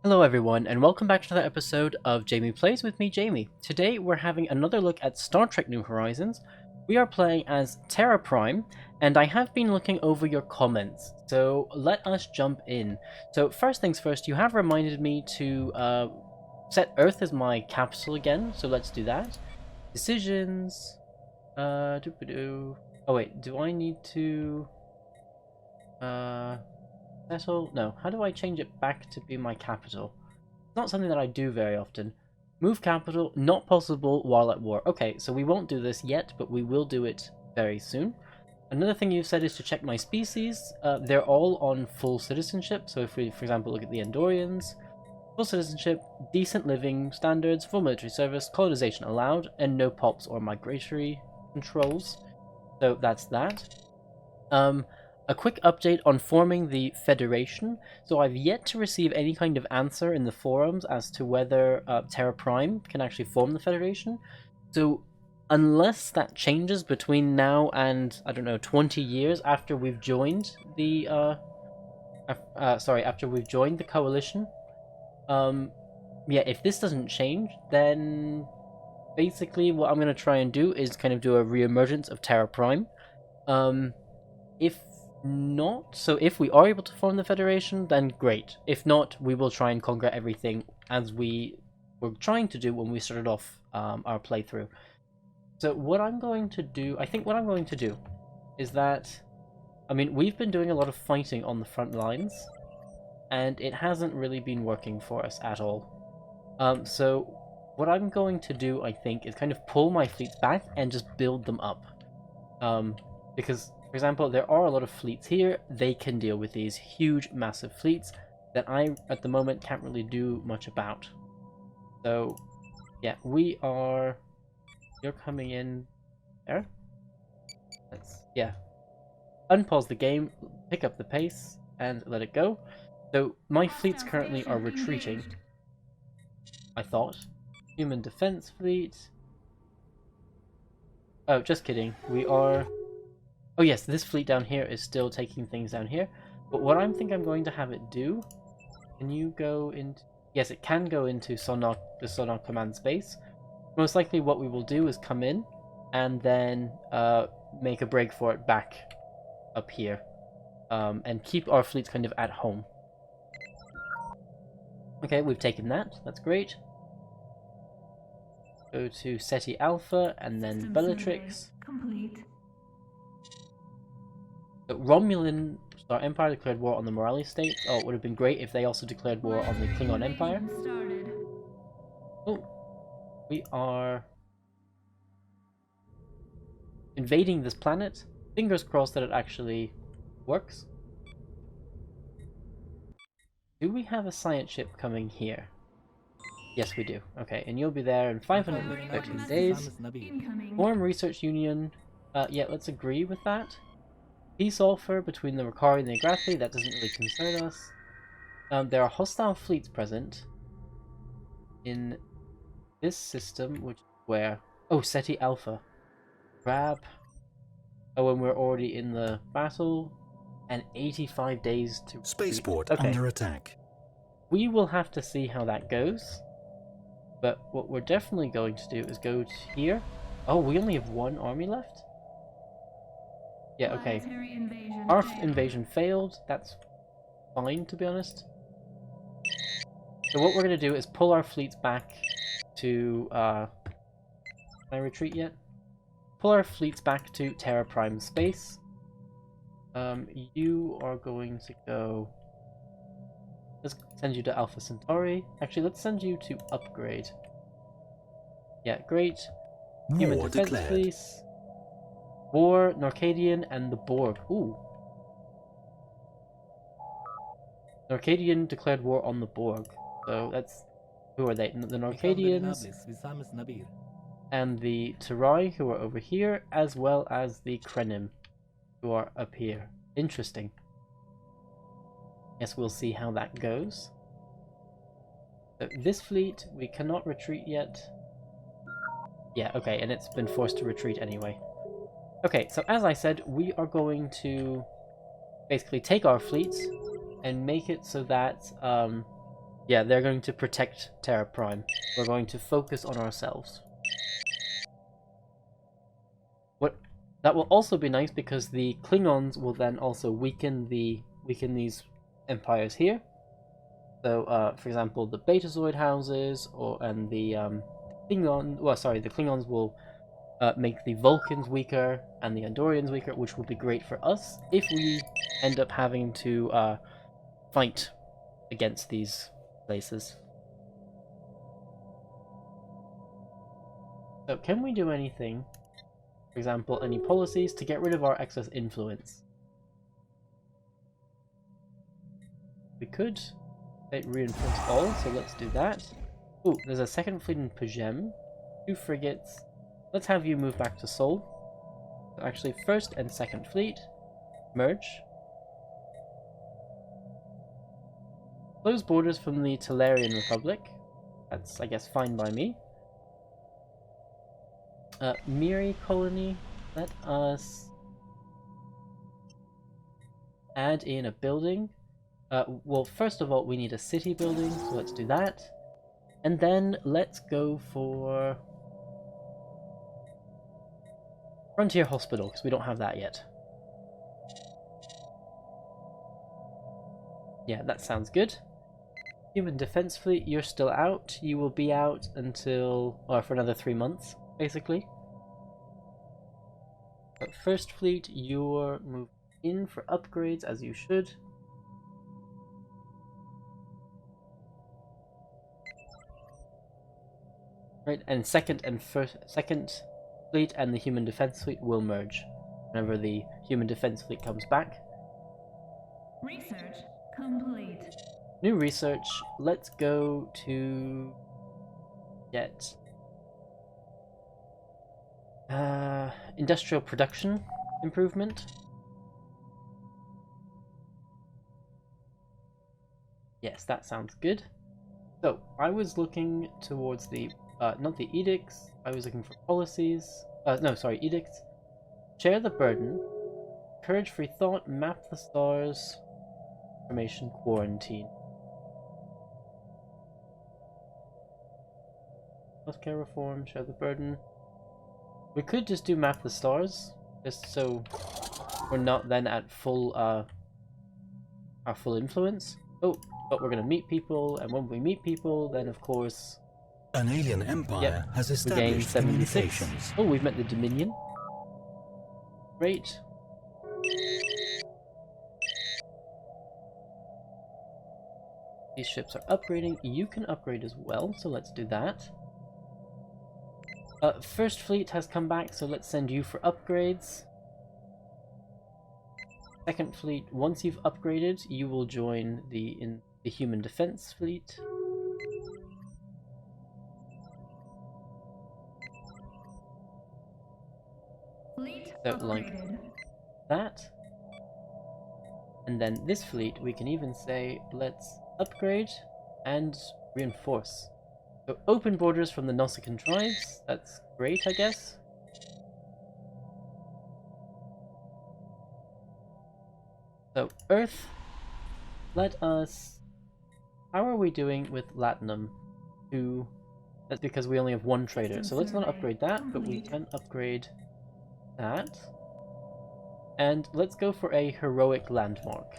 Hello everyone, and welcome back to another episode of Jamie Plays with me, Jamie. Today we're having another look at Star Trek New Horizons. We are playing as Terra Prime, and I have been looking over your comments, so let us jump in. So first things first, you have reminded me to set Earth as my capital again, so let's do that. Decisions, doo-ba-doo. Oh wait, do I need to, settle? No, how do I change it back to be my capital? It's not something that I do very often. Move capital, not possible while at war. Okay, so we won't do this yet, but we will do it very soon. Another thing you've said is to check my species. They're all on full citizenship, so if we, for example, look at the Andorians, full citizenship, decent living standards, full military service, colonization allowed, and no pops or migratory controls. So that's that. A quick update on forming the Federation. So I've yet to receive any kind of answer in the forums as to whether Terra Prime can actually form the Federation. So unless that changes between now and, I don't know, 20 years after we've joined the, after we've joined the coalition, yeah, if this doesn't change, then basically what I'm going to try and do is kind of do a re-emergence of Terra Prime. If not, so if we are able to form the Federation, then great. If not, we will try and conquer everything as we were trying to do when we started off our playthrough. So what I'm going to do, I think what I'm going to do is that, I mean, we've been doing a lot of fighting on the front lines, and it hasn't really been working for us at all. So what I'm going to do, I think, is kind of pull my fleets back and just build them up. Because, for example, there are a lot of fleets here. They can deal with these huge, massive fleets that I, at the moment, can't really do much about. So, yeah, you're coming in there. Yeah. Unpause the game, pick up the pace, and let it go. So, my fleets currently are retreating, I thought. Human defense fleet. Oh, just kidding. We are... Oh yes, this fleet down here is still taking things down here. But what I'm going to have it do... Can you go into... Yes, it can go into the Sonar command space. Most likely what we will do is come in and then make a break for it back up here. And keep our fleets kind of at home. Okay, we've taken that. That's great. Go to SETI Alpha and then Bellatrix. Complete. So Romulan Star Empire declared war on the Morali state. Oh, it would have been great if they also declared war on the Klingon Empire. Oh, we are invading this planet. Fingers crossed that it actually works. Do we have a science ship coming here? Yes, we do. Okay, and you'll be there in 513 days. Form Research Union. Yeah, let's agree with that. Peace offer between the Ricari and the Agrathi. That doesn't really concern us. There are hostile fleets present in this system, which is where... Oh, SETI Alpha. Grab. Oh, and we're already in the battle. And 85 days to... Spaceport okay. under attack. We will have to see how that goes. But what we're definitely going to do is go to here. Oh, we only have one army left? Yeah, okay. Our invasion failed. That's fine, to be honest. So what we're going to do is pull our fleets back to... Can I retreat yet? Pull our fleets back to Terra Prime space. You are going to go... Let's send you to Alpha Centauri. Actually, let's send you to Upgrade. Yeah, great. Human Defense Police. War, Norcadian, and the Borg. Ooh. Norcadian declared war on the Borg. So that's... Who are they? The Norcadians. And the Terai, who are over here, as well as the Krenim, who are up here. Interesting. Yes, we'll see how that goes. So this fleet, we cannot retreat yet. Yeah, okay, and it's been forced to retreat anyway. Okay, so as I said, we are going to basically take our fleets and make it so that Yeah, they're going to protect Terra Prime. We're going to focus on ourselves. That will also be nice because the Klingons will then also weaken these empires here. So, for example, the Betazoid houses, and the the Klingons will make the Vulcans weaker and the Andorians weaker, which will be great for us if we end up having to fight against these places. So, can we do anything? For example, any policies to get rid of our excess influence? We could reinforce all, so let's do that. Ooh, there's a second fleet in Pajem, 2 frigates. Let's have you move back to Seoul. So actually, first and second fleet merge. Close borders from the Tellarian Republic. That's, I guess, fine by me. Miri colony. Let us add in a building. Well, first of all, we need a city building, so let's do that. And then let's go for Frontier Hospital, because we don't have that yet. Yeah, that sounds good. Human Defense Fleet, you're still out. You will be out until, or for another 3 months, basically. But First Fleet, you're moved in for upgrades, as you should. Right, and second fleet and the Human Defense Fleet will merge whenever the Human Defense Fleet comes back. Research complete. New research. Let's go to get industrial production improvement. Yes, that sounds good. So I was looking towards the not the edicts. I was looking for policies. No, sorry, edicts. Share the burden. Encourage free thought. Map the stars. Information quarantine. Healthcare reform. Share the burden. We could just do map the stars, just so we're not then at full our full influence. Oh, but we're gonna meet people, and when we meet people, then of course an alien empire has established communications. Oh, we've met the Dominion. Great. These ships are upgrading. You can upgrade as well, so let's do that. First Fleet has come back, so let's send you for upgrades. Second Fleet, once you've upgraded, you will join the Human Defense Fleet. So, like that. And then this fleet, we can even say, let's upgrade and reinforce. So open borders from the Nausicaan tribes, that's great, I guess. So Earth, let us... How are we doing with Latinum? That's because we only have 1 trader, so let's not upgrade that, but we can upgrade that. And let's go for a heroic landmark.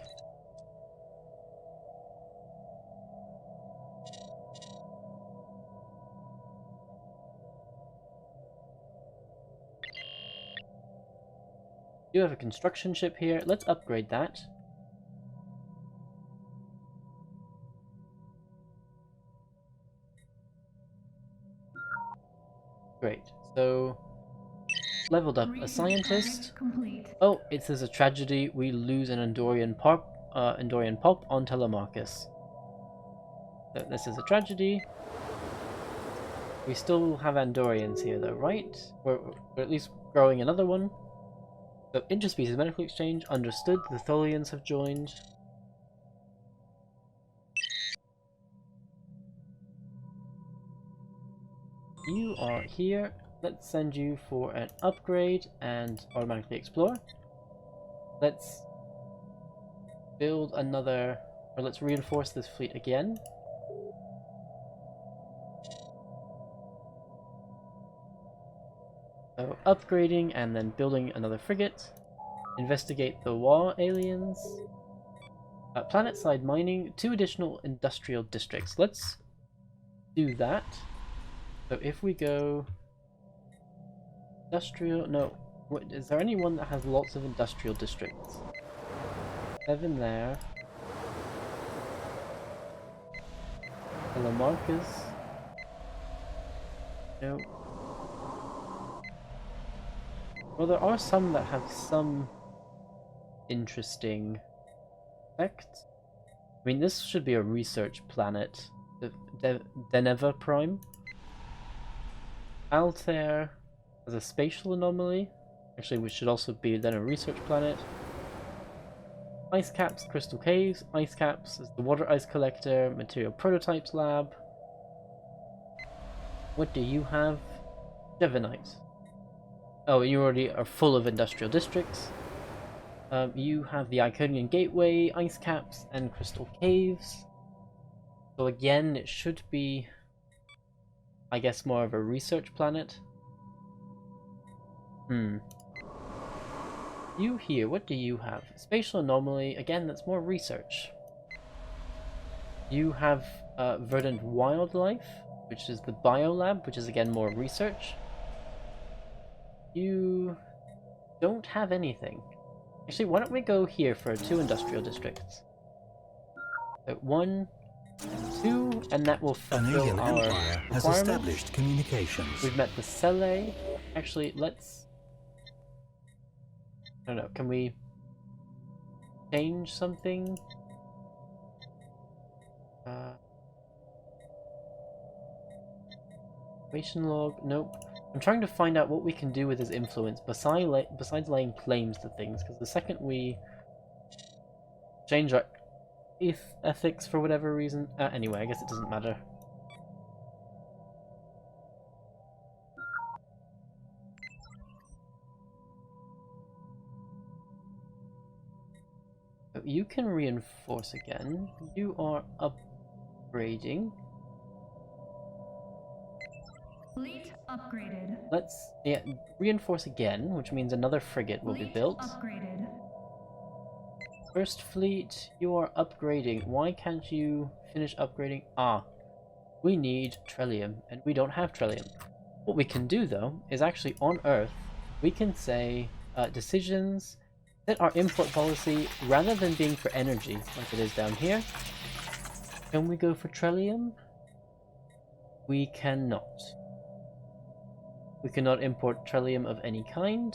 We do have a construction ship here. Let's upgrade that. Great. So, leveled up a scientist. Oh, it says a tragedy. We lose an Andorian pop on Telemachus. So this is a tragedy. We still have Andorians here, though, right? We're at least growing another one. So, interspecies medical exchange, understood. The Tholians have joined. You are here. Let's send you for an upgrade and automatically explore. Let's build another, or let's reinforce this fleet again. So upgrading and then building another frigate. Investigate the Wa aliens. Planet-side mining, 2 additional industrial districts. Let's do that. So if we go... Industrial... No. Is there anyone that has lots of industrial districts? 7 there. Lamarcus. No. Well, there are some that have some interesting effects. I mean, this should be a research planet. Deneva Prime. Altair as a spatial anomaly. Actually, which should also be then a research planet. Ice caps, crystal caves. Ice caps is the water ice collector, material prototypes lab. What do you have? Devanite. Oh, you already are full of industrial districts. You have the Iconian Gateway, ice caps, and crystal caves. So again, it should be, I guess, more of a research planet. You here, what do you have? Spatial anomaly, again, that's more research. You have verdant wildlife, which is the biolab, which is again more research. You don't have anything. Actually, why don't we go here for 2 industrial districts? So 1 and 2, and that will fulfill our Empire has established communications. We've met the Sele. Actually, let's... I don't know, can we change something? Information log, nope. I'm trying to find out what we can do with his influence besides laying claims to things, because the second we change our ethics for whatever reason... anyway, I guess it doesn't matter. So you can reinforce again. You are upgrading. Fleet upgraded. Let's reinforce again, which means another frigate will be built. Upgraded. First fleet, you are upgrading. Why can't you finish upgrading? We need Trellium, and we don't have Trellium. What we can do though is actually on Earth, we can say decisions, set our import policy rather than being for energy like it is down here. Can we go for Trellium? We cannot. We cannot import Trellium of any kind.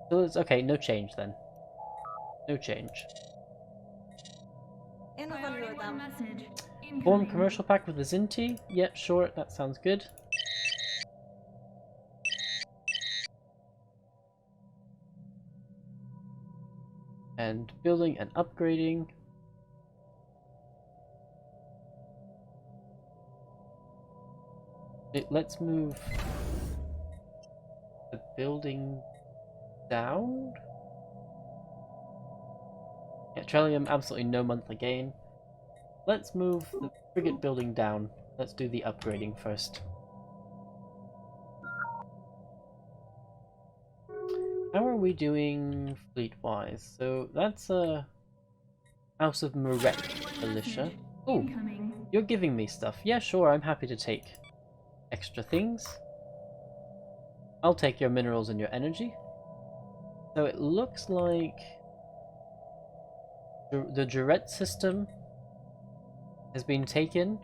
So it's okay, no change then. No change. Priority 1 message. Form Incoming. commercial pact with the Zinti? Yeah, sure, that sounds good. And building and upgrading. Let's move the building down. Yeah, Trellium, absolutely no monthly gain. Let's move the frigate building down. Let's do the upgrading first. How are we doing fleet-wise? So that's a House of Marek, Alicia. Oh, you're giving me stuff. Yeah, sure, I'm happy to take extra things. I'll take your minerals and your energy. So it looks like the Juret system has been taken.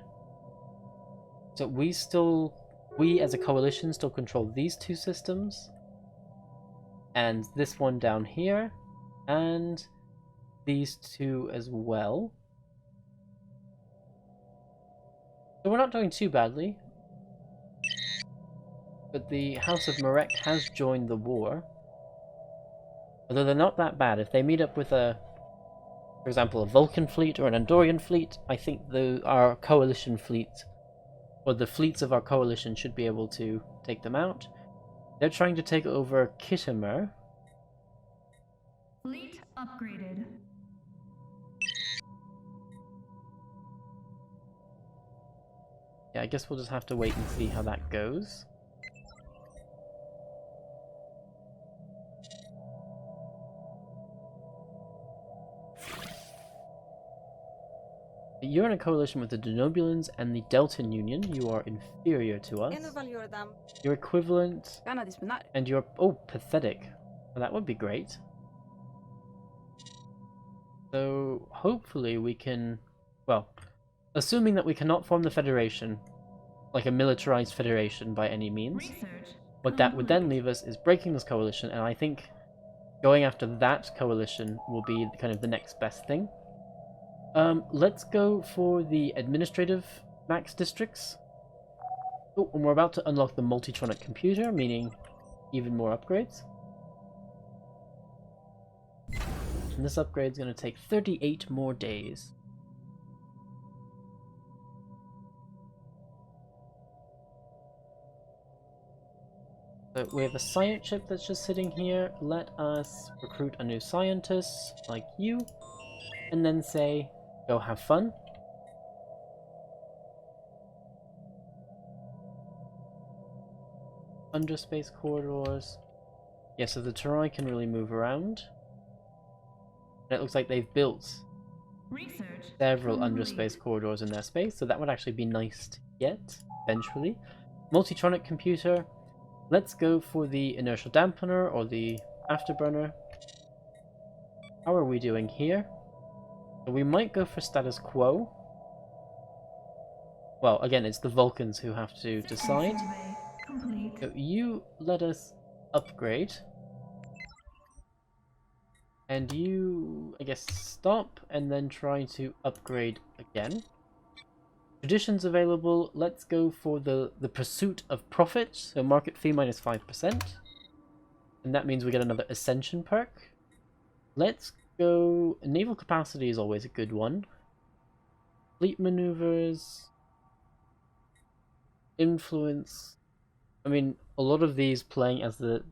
So we as a coalition still control these 2 systems. And this one down here. And these 2 as well. So we're not doing too badly. But the House of Marek has joined the war. Although they're not that bad. If they meet up with for example, a Vulcan fleet or an Andorian fleet, I think our coalition fleet, or the fleets of our coalition, should be able to take them out. They're trying to take over Kittimer. Fleet upgraded. Yeah, I guess we'll just have to wait and see how that goes. You're in a coalition with the Denobulans and the Deltan Union. You are inferior to us. You're equivalent, and you're... Oh, pathetic. Well, that would be great. So, hopefully we can... Well, assuming that we cannot form the Federation, like a militarized Federation by any means, what that would then leave us is breaking this coalition, and I think going after that coalition will be kind of the next best thing. Let's go for the administrative max districts. Oh, and we're about to unlock the multitronic computer, meaning even more upgrades. And this upgrade is going to take 38 more days. So we have a science ship that's just sitting here. Let us recruit a new scientist like you, and then say, go have fun. Underspace corridors. Yeah, so the Terra can really move around. And it looks like they've built several underspace corridors in their space, so that would actually be nice to get eventually. Multitronic computer. Let's go for the inertial dampener or the afterburner. How are we doing here? So we might go for status quo. Well, again, it's the Vulcans who have to decide. So you let us upgrade. And you, I guess, stop and then try to upgrade again. Traditions available. Let's go for the pursuit of profit. So market fee minus 5%. And that means we get another ascension perk. Let's go... Naval capacity is always a good one. Fleet maneuvers. Influence. I mean, a lot of these playing as the...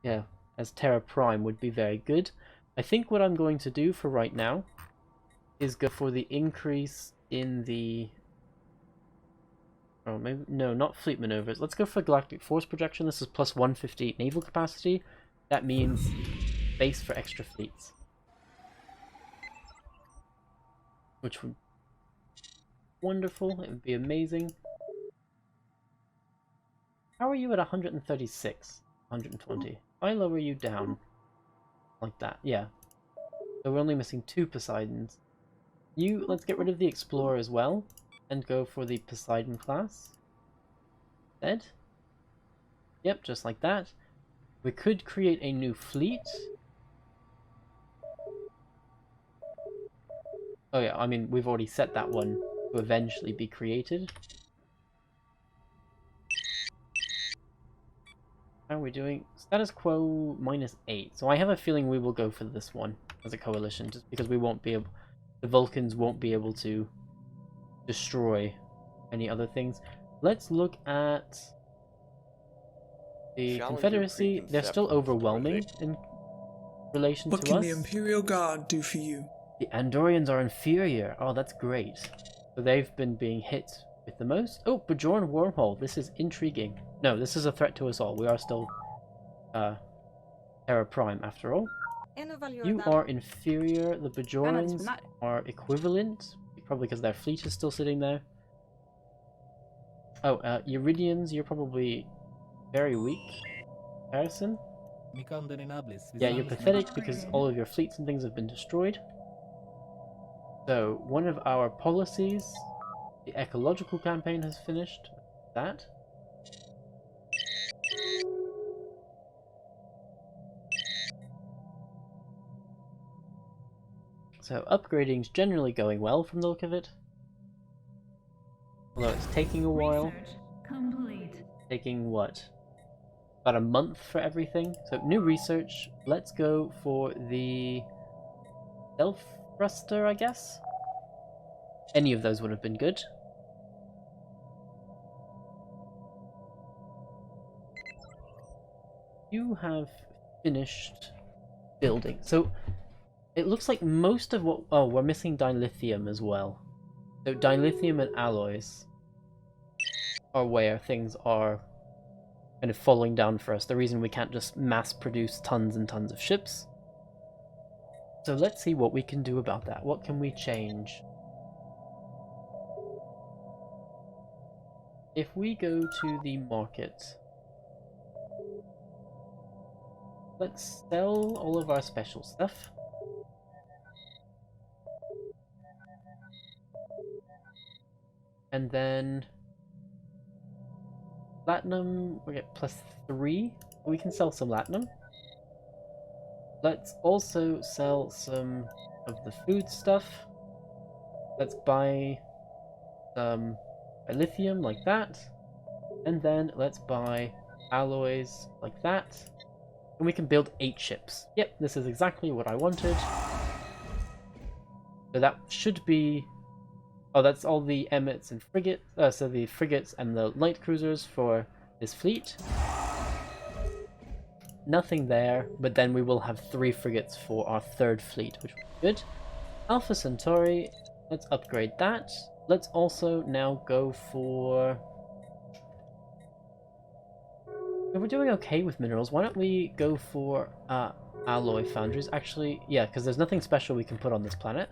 Yeah, as Terra Prime would be very good. I think what I'm going to do for right now is go for the increase in the... Oh, maybe... No, not fleet maneuvers. Let's go for galactic force projection. This is plus 150 naval capacity. That means space for extra fleets. Which would... Wonderful. It would be amazing. How are you at 136? 120. I lower you down. Like that, yeah. So we're only missing 2 Poseidons. You, let's get rid of the Explorer as well, and go for the Poseidon class. Dead? Yep, just like that. We could create a new fleet. Oh yeah, I mean, we've already set that one to eventually be created. How are we doing? Status quo minus 8. So I have a feeling we will go for this one as a coalition, just because we won't be able... The Vulcans won't be able to destroy any other things. Let's look at the Confederacy. They're still overwhelming in relation to us. What can the Imperial Guard do for you? The Andorians are inferior. Oh, that's great. So they've been being hit with the most. Oh, Bajoran wormhole. This is intriguing. No, this is a threat to us all. We are still Terra Prime after all. You are inferior. The Bajorans are equivalent, probably because their fleet is still sitting there. Oh, Uridians, you're probably very weak. Harrison? Yeah, you're pathetic because all of your fleets and things have been destroyed. So, one of our policies, the ecological campaign has finished. That. So upgrading's generally going well from the look of it. Although it's taking a while. Taking what? About a month for everything. So new research. Let's go for the Stealth Thruster, I guess? Any of those would have been good. You have finished building. So it looks like most of what... Oh, we're missing dilithium as well. So dilithium and alloys are where things are kind of falling down for us. The reason we can't just mass produce tons and tons of ships. So let's see what we can do about that. What can we change? if we go to the market, let's sell all of our special stuff. And then platinum, we get +3. We can sell some platinum. Let's also sell some of the food stuff. Let's buy some lithium like that. And then let's buy alloys like that. And we can build 8 ships. Yep, this is exactly what I wanted. So that should be... Oh, that's all the emmets and frigates. So the frigates and the light cruisers for this fleet. Nothing there, but then we will have 3 frigates for our 3rd fleet, which will be good. Alpha Centauri, let's upgrade that. Let's also now go for... If we're doing okay with minerals, why don't we go for alloy foundries? Actually, yeah, because there's nothing special we can put on this planet.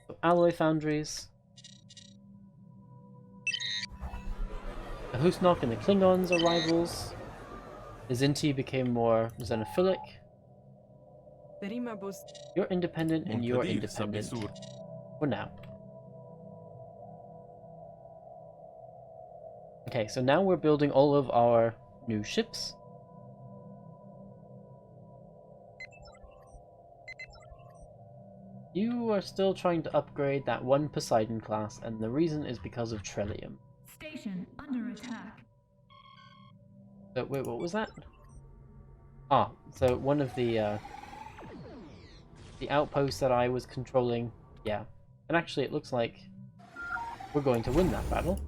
So alloy foundries. The Husnock and the Klingons are rivals. The Zinti became more xenophilic. You're independent and you're independent. For now. Okay, so now we're building all of our new ships. You are still trying to upgrade that one Poseidon class, and the reason is because of Trillium. Station under attack. So, wait, what was that? Ah, so one of the outposts that I was controlling, yeah. And actually it looks like we're going to win that battle.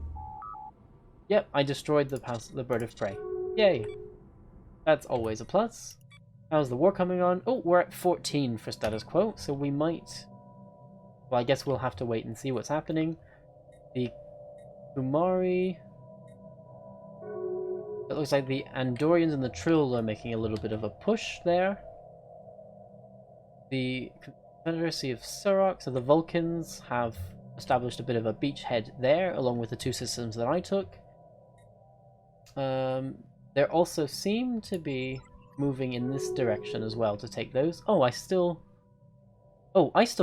Yep, I destroyed the bird of prey. Yay! That's always a plus. How's the war coming on? Oh, we're at 14 for status quo, so we might... Well, I guess we'll have to wait and see what's happening. The Kumari... It looks like the Andorians and the Trill are making a little bit of a push there. The Confederacy of Surrock, so the Vulcans, have established a bit of a beachhead there, along with the 2 systems that I took. There also seem to be moving in this direction as well to take those. Oh, I still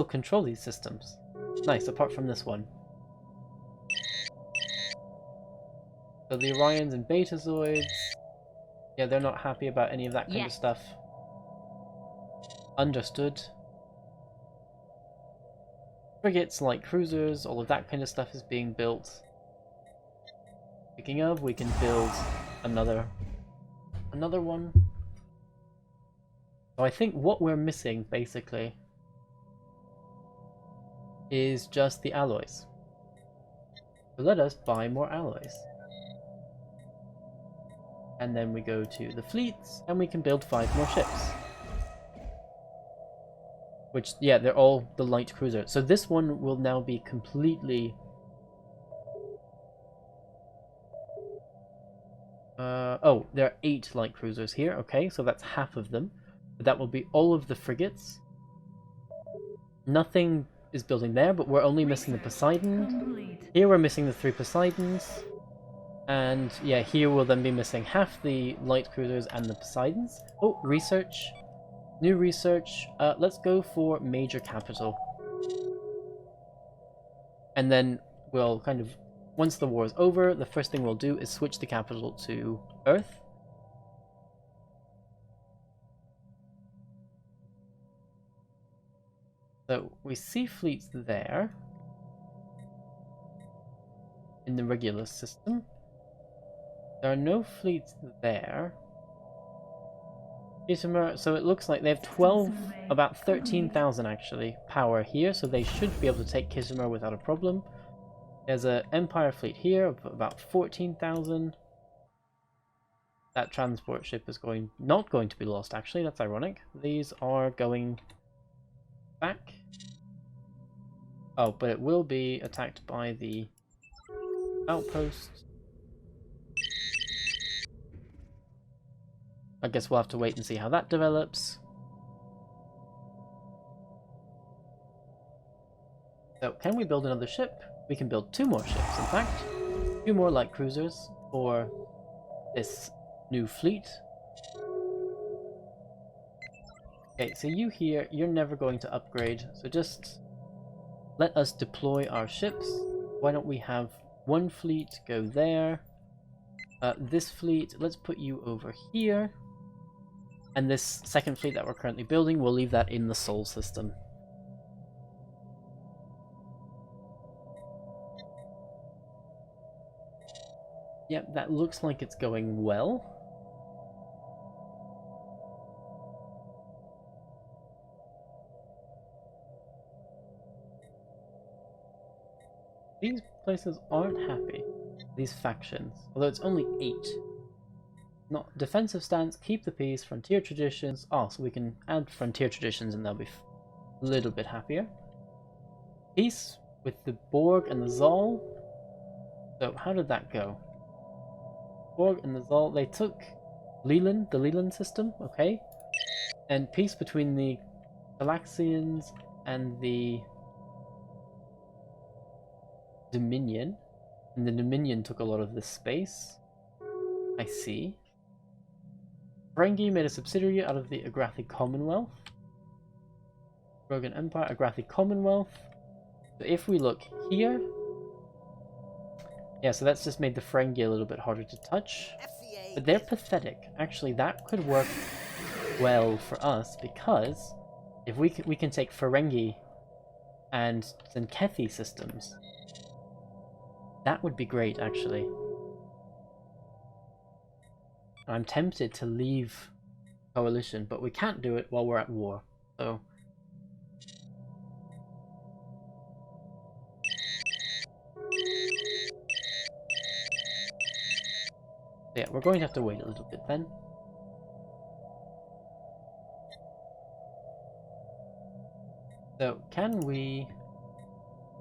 control these systems. Nice, apart from this one. So the Orions and Betazoids, yeah, they're not happy about any of that kind of stuff. Understood. Frigates, light cruisers, all of that kind of stuff is being built. Speaking of, we can build another one. So I think what we're missing, basically, is just the alloys. So let us buy more alloys. And then we go to the fleets, and we can build 5 more ships. Which, yeah, they're all the light cruiser. So this one will now be completely... oh, there are 8 light cruisers here. Okay, so that's half of them. But that will be all of the frigates. Nothing is building there, but we're only missing the Poseidon. Here we're missing the 3 Poseidons. And yeah, here we'll then be missing half the light cruisers and the Poseidons. Oh, research. New research. Let's go for major capital. And then we'll kind of, once the war is over, the first thing we'll do is switch the capital to Earth. So we see fleets there in the regular system. There are no fleets there. So it looks like they have 12, about 13,000 actually, power here, so they should be able to take Kishimer without a problem. There's an Empire fleet here of about 14,000. That transport ship is not going to be lost actually, that's ironic. These are going back. Oh, but it will be attacked by the outpost. I guess we'll have to wait and see how that develops. So, can we build another ship? We can build 2 more ships, in fact. 2 more light cruisers for this new fleet. Okay, so you here, you're never going to upgrade, so just let us deploy our ships. Why don't we have one fleet go there, this fleet, let's put you over here, and this second fleet that we're currently building, we'll leave that in the Sol system. Yep, that looks like it's going well. These places aren't happy, these factions, although it's only 8. Not defensive stance, keep the peace, frontier traditions. Oh, so we can add frontier traditions and they'll be a little bit happier. Peace with the Borg and the Zol. So how did that go? Borg and the Zol, they took Leland, the Leland system, okay. And peace between the Galaxians and the Dominion, and the Dominion took a lot of this space. I see. Ferengi made a subsidiary out of the Agrathi Commonwealth. Rogan Empire, Agrathi Commonwealth. So if we look here, yeah, so that's just made the Ferengi a little bit harder to touch. But they're pathetic. Actually, that could work well for us because if we can take Ferengi and Zenkethi systems. That would be great, actually. I'm tempted to leave Coalition, but we can't do it while we're at war, so... Yeah, we're going to have to wait a little bit then. So, can we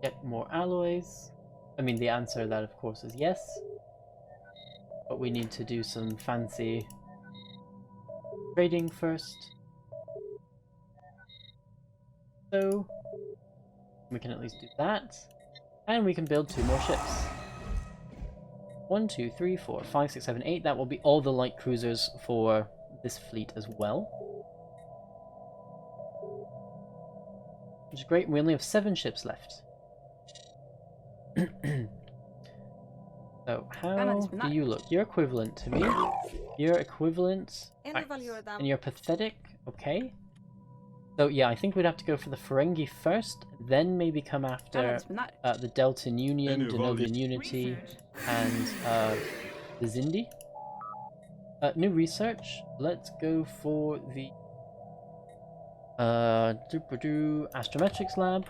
get more alloys? I mean, the answer to that, of course, is yes. But we need to do some fancy trading first. So, we can at least do that. And we can build 2 more ships. 1, 2, 3, 4, 5, 6, 7, 8. That will be all the light cruisers for this fleet as well. Which is great. We only have 7 ships left. So, how do you look? You're equivalent to me. You're equivalent. And you're pathetic. Okay. So, yeah, I think we'd have to go for the Ferengi first, then maybe come after the Deltan Union, Denovian Unity, and the Zindi. New research. Let's go for the Astrometrics Lab.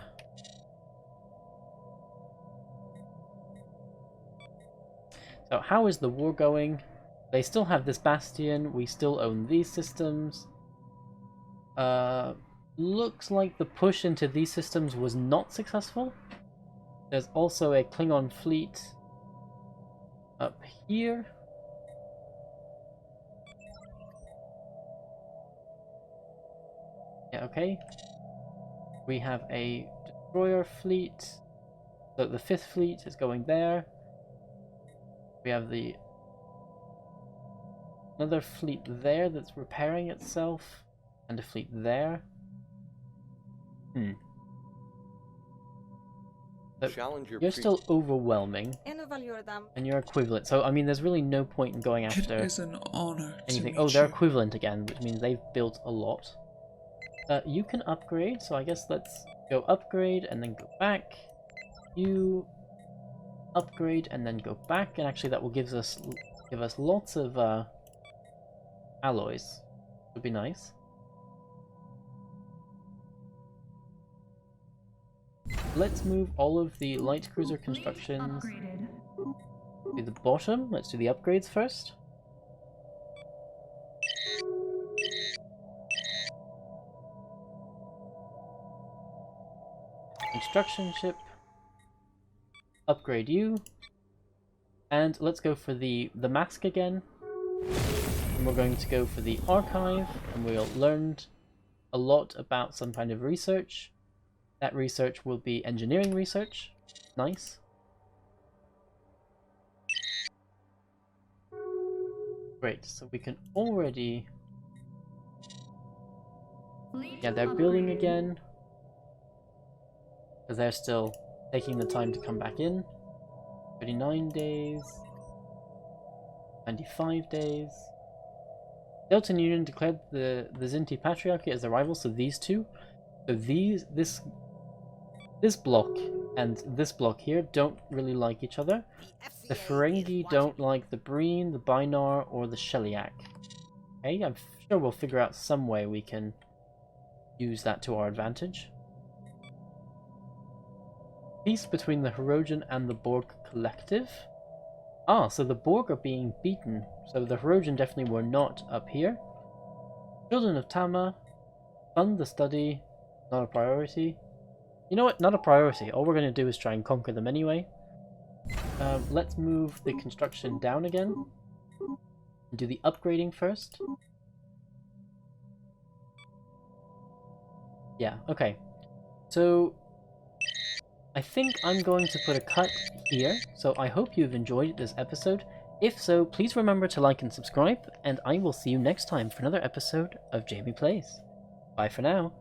So how is the war going? They still have this bastion, we still own these systems. Looks like the push into these systems was not successful. There's also a Klingon fleet up here. Yeah, okay. We have a destroyer fleet. So the 5th fleet is going there. We have another fleet there that's repairing itself, and a fleet there. So you're still overwhelming, and you're equivalent. So I mean, there's really no point in going after It is an honor anything. to Oh, meet they're you. equivalent again, which means they've built a lot. You can upgrade, so I guess let's go upgrade and then go back. You upgrade and then go back, and actually that will give us lots of alloys. Would be nice. Let's move all of the light cruiser constructions to the bottom. Let's do the upgrades first. Construction ship. Upgrade you. And let's go for the mask again. And we're going to go for the archive, and we'll learn a lot about some kind of research. That research will be engineering research. Nice. Great, so we can already... Fleet Yeah, they're building upgrade. again. Because they're still taking the time to come back in. 39 days. 95 days. Delta Union declared the Zinti Patriarchy as a rival, so these two. So this block and this block here don't really like each other. The Ferengi don't like the Breen, the Binar, or the Sheliak. Okay, I'm sure we'll figure out some way we can use that to our advantage. Peace between the Hirogen and the Borg Collective. Ah, so the Borg are being beaten. So the Hirogen definitely were not up here. Children of Tama. Fund the study. Not a priority. You know what? Not a priority. All we're going to do is try and conquer them anyway. Let's move the construction down again. And do the upgrading first. Yeah, okay. So, I think I'm going to put a cut here. So I hope you've enjoyed this episode. If so, please remember to like and subscribe. And I will see you next time for another episode of Jamie Plays. Bye for now.